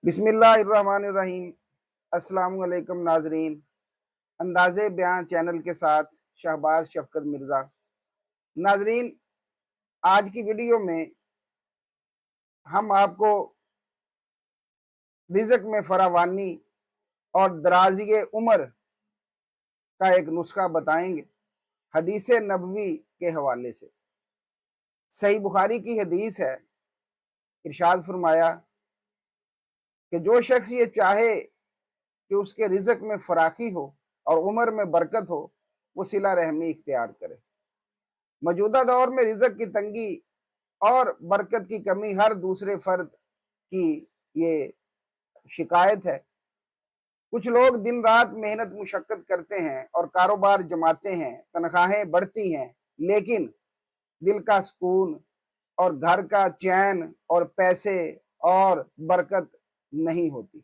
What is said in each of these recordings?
बिस्मिल्लाहिर्रहमानिर्रहीम। अस्सलाम वालेकुम नाजरीन। अंदाज़े बयां चैनल के साथ शहबाज शफकत मिर्ज़ा। नाजरीन, आज की वीडियो में हम आपको रिज़्क में फरावानी और दराज़ी उम्र का एक नुस्खा बताएंगे हदीस नबवी के हवाले से। सही बुखारी की हदीस है, इरशाद फरमाया कि जो शख्स ये चाहे कि उसके रिज़्क में फराखी हो और उम्र में बरकत हो, वो सिला रहमी इख्तियार करे। मौजूदा दौर में रिज़्क की तंगी और बरकत की कमी हर दूसरे फर्द की ये शिकायत है। कुछ लोग दिन रात मेहनत मुशक्कत करते हैं और कारोबार जमाते हैं, तनख्वाहें बढ़ती हैं, लेकिन दिल का सुकून और घर का चैन और पैसे और बरकत नहीं होती।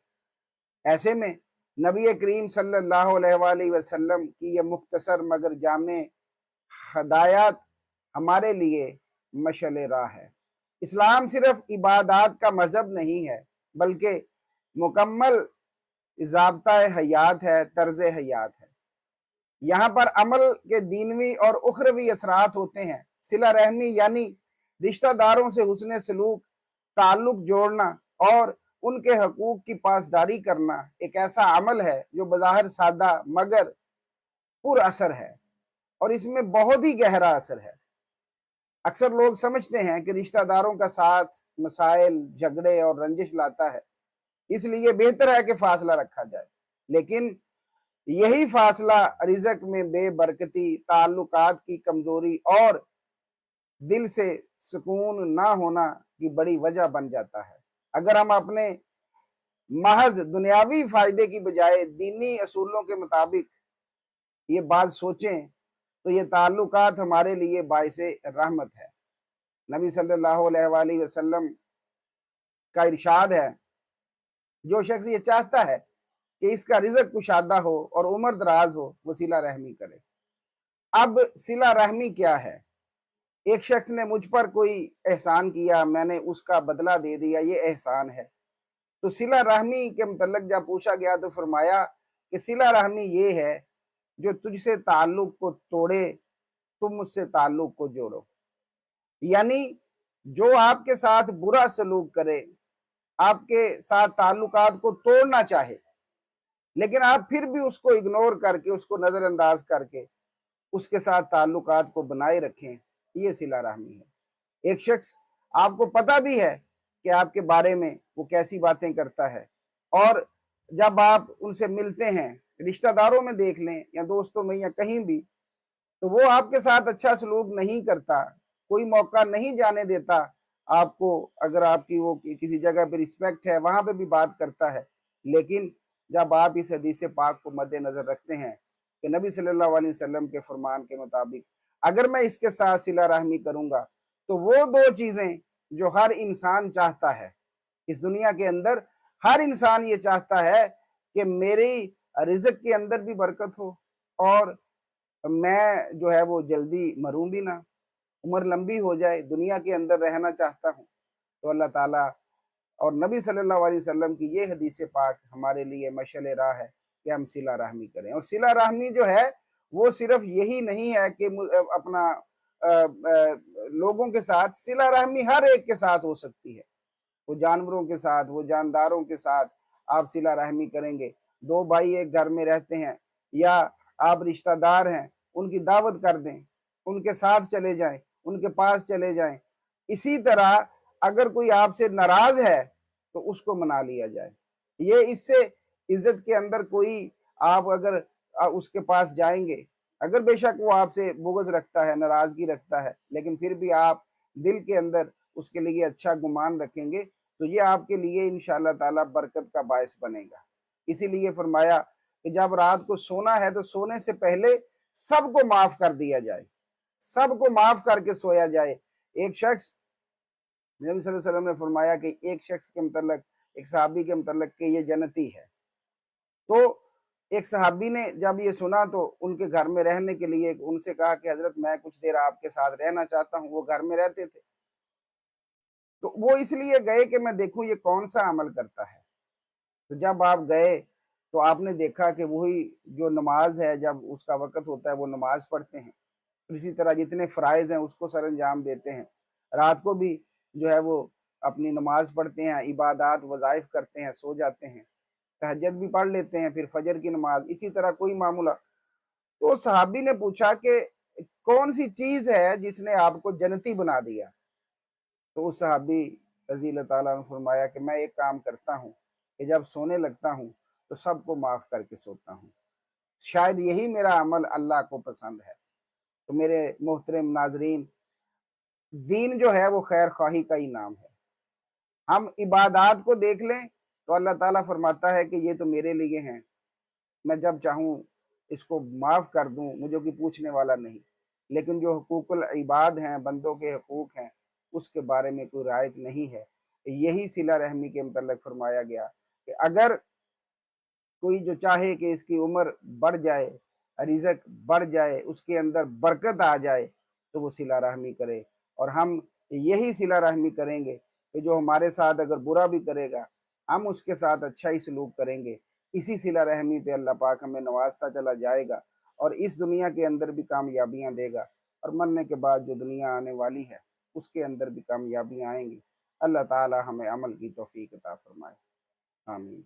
ऐसे में नबी करीम सल्लल्लाहु अलैहि वसल्लम की यह मुख्तसर मगर जामे हदायत हमारे लिए मशअल राह है। इस्लाम सिर्फ इबादत का मजहब नहीं है, बल्कि मुकम्मल ज़ाब्ता हयात है, तर्ज हयात है। यहाँ पर अमल के दीनवी और उखरवी असरात होते हैं। सिला रहमी यानी रिश्तेदारों से हुस्न सलूक, ताल्लुक जोड़ना और उनके हकूक की पासदारी करना एक ऐसा अमल है जो बज़ाहिर सादा मगर पुर असर है और इसमें बहुत ही गहरा असर है। अक्सर लोग समझते हैं कि रिश्तेदारों का साथ मसाइल, झगड़े और रंजिश लाता है, इसलिए बेहतर है कि फासला रखा जाए। लेकिन यही फासला रिज़्क में बेबरकती, ताल्लुकात की कमजोरी और दिल से सुकून ना होना की बड़ी वजह बन जाता है। अगर हम अपने महज दुनियावी फायदे की बजाय दीनी असूलों के मुताबिक ये बात सोचें तो ये ताल्लुकात हमारे लिए बाइसे रहमत है। नबी सल्लल्लाहु अलैहि वसल्लम का इरशाद है, जो शख्स ये चाहता है कि इसका रिज़्क कुशादा हो और उम्र दराज हो, वो सिला रहमी करे। अब सिला रहमी क्या है? एक शख्स ने मुझ पर कोई एहसान किया, मैंने उसका बदला दे दिया, ये एहसान है। तो सिला रहमी के मुतल्लिक जब पूछा गया तो फरमाया कि सिला रहमी ये है जो तुझसे ताल्लुक को तोड़े, तुम मुझसे ताल्लुक को जोड़ो। यानी जो आपके साथ बुरा सलूक करे, आपके साथ ताल्लुकात को तोड़ना चाहे, लेकिन आप फिर भी उसको इग्नोर करके, उसको नजरअंदाज करके उसके साथ ताल्लुकात को बनाए रखें, ये सिला रहमी है। एक शख्स आपको पता भी है कि आपके बारे में वो कैसी बातें करता है, और जब आप उनसे मिलते हैं, रिश्तेदारों में देख लें या दोस्तों में या कहीं भी, तो वो आपके साथ अच्छा सलूक नहीं करता, कोई मौका नहीं जाने देता आपको। अगर आपकी वो किसी जगह पे रिस्पेक्ट है, वहां पे भी बात करता है। लेकिन जब आप इस हदीस पाक को मद्देनजर रखते हैं कि नबी सल्लल्लाहु अलैहि वसल्लम के फरमान के मुताबिक अगर मैं इसके साथ सिला रहमी करूंगा, तो वो दो चीजें जो हर इंसान चाहता है इस दुनिया के अंदर, हर इंसान ये चाहता है कि मेरी रिज़्क के अंदर भी बरकत हो और मैं जो है वो जल्दी मरूं भी ना, उम्र लंबी हो जाए, दुनिया के अंदर रहना चाहता हूँ। तो अल्लाह ताला और नबी सल्लल्लाहु अलैहि वसल्लम की ये हदीस पाक हमारे लिए मशअल राह है कि हम सिला रहमी करें। और सिला रहमी जो है वो सिर्फ यही नहीं है कि अपना लोगों के साथ, सिला रहमी हर एक के साथ हो सकती है। वो जानवरों के साथ, वो जानदारों के साथ आप सिला रहमी करेंगे। दो भाई एक घर में रहते हैं या आप रिश्तेदार हैं, उनकी दावत कर दें, उनके साथ चले जाएं, उनके पास चले जाएं। इसी तरह अगर कोई आपसे नाराज है तो उसको मना लिया जाए। ये इससे इज्जत के अंदर कोई, आप अगर उसके पास जाएंगे, अगर बेशक वो आपसे बुग़्ज़ रखता है, नाराजगी रखता है, लेकिन फिर भी आप दिल के अंदर उसके लिए अच्छा गुमान रखेंगे, तो ये आपके लिए इंशाअल्लाह ताला बरकत का बायस बनेगा। इसीलिए फरमाया कि जब रात को सोना है तो सोने से पहले सबको माफ कर दिया जाए, सबको माफ करके सोया जाए। एक शख्स, नबी सल्लल्लाहु अलैहि वसल्लम ने फरमाया कि एक शख्स के मुतल्लिक, एक सहाबी के मुतल्लिक कि ये जन्नती है। तो एक सहाबी ने जब ये सुना तो उनके घर में रहने के लिए उनसे कहा कि हजरत मैं कुछ देर आपके साथ रहना चाहता हूँ। वो घर में रहते थे, तो वो इसलिए गए कि मैं देखूं ये कौन सा अमल करता है। تو جب آپ گئے تو آپ نے دیکھا کہ وہی جو نماز ہے جب اس کا وقت ہوتا ہے وہ نماز پڑھتے ہیں، اسی طرح جتنے فرائض ہیں اس کو سر انجام دیتے ہیں، رات کو بھی جو ہے وہ اپنی نماز پڑھتے ہیں، عبادات وظائف کرتے ہیں، سو جاتے ہیں، تہجد بھی پڑھ لیتے ہیں، پھر فجر کی نماز، اسی طرح کوئی معاملہ۔ تو صحابی نے پوچھا کہ کون سی چیز ہے جس نے آپ کو جنتی بنا دیا؟ تو اس صحابی رضی اللہ تعالیٰ نے فرمایا کہ میں ایک کام کرتا ہوں کہ جب سونے لگتا ہوں تو سب کو معاف کر کے سوتا ہوں، شاید یہی میرا عمل اللہ کو پسند ہے۔ تو میرے محترم ناظرین، دین جو ہے وہ خیر خواہی کا ہی نام ہے۔ ہم عبادات کو دیکھ لیں تو اللہ تعالیٰ فرماتا ہے کہ یہ تو میرے لیے ہیں، میں جب چاہوں اس کو معاف کر دوں، مجھے کوئی پوچھنے والا نہیں۔ لیکن جو حقوق العباد ہیں، بندوں کے حقوق ہیں، اس کے بارے میں کوئی رعایت نہیں ہے۔ یہی صلہ رحمی کے متعلق فرمایا گیا کہ اگر کوئی جو چاہے کہ اس کی عمر بڑھ جائے، رزق بڑھ جائے، اس کے اندر برکت آ جائے، تو وہ صلہ رحمی کرے۔ اور ہم یہی صلہ رحمی کریں گے کہ جو ہمارے ساتھ اگر برا بھی کرے گا، ہم اس کے ساتھ اچھا ہی سلوک کریں گے۔ اسی صلہ رحمی پہ اللہ پاک ہمیں نوازتا چلا جائے گا، اور اس دنیا کے اندر بھی کامیابیاں دے گا، اور مرنے کے بعد جو دنیا آنے والی ہے اس کے اندر بھی کامیابیاں آئیں گی۔ اللہ تعالی ہمیں عمل کی توفیق عطا فرمائے، آمین۔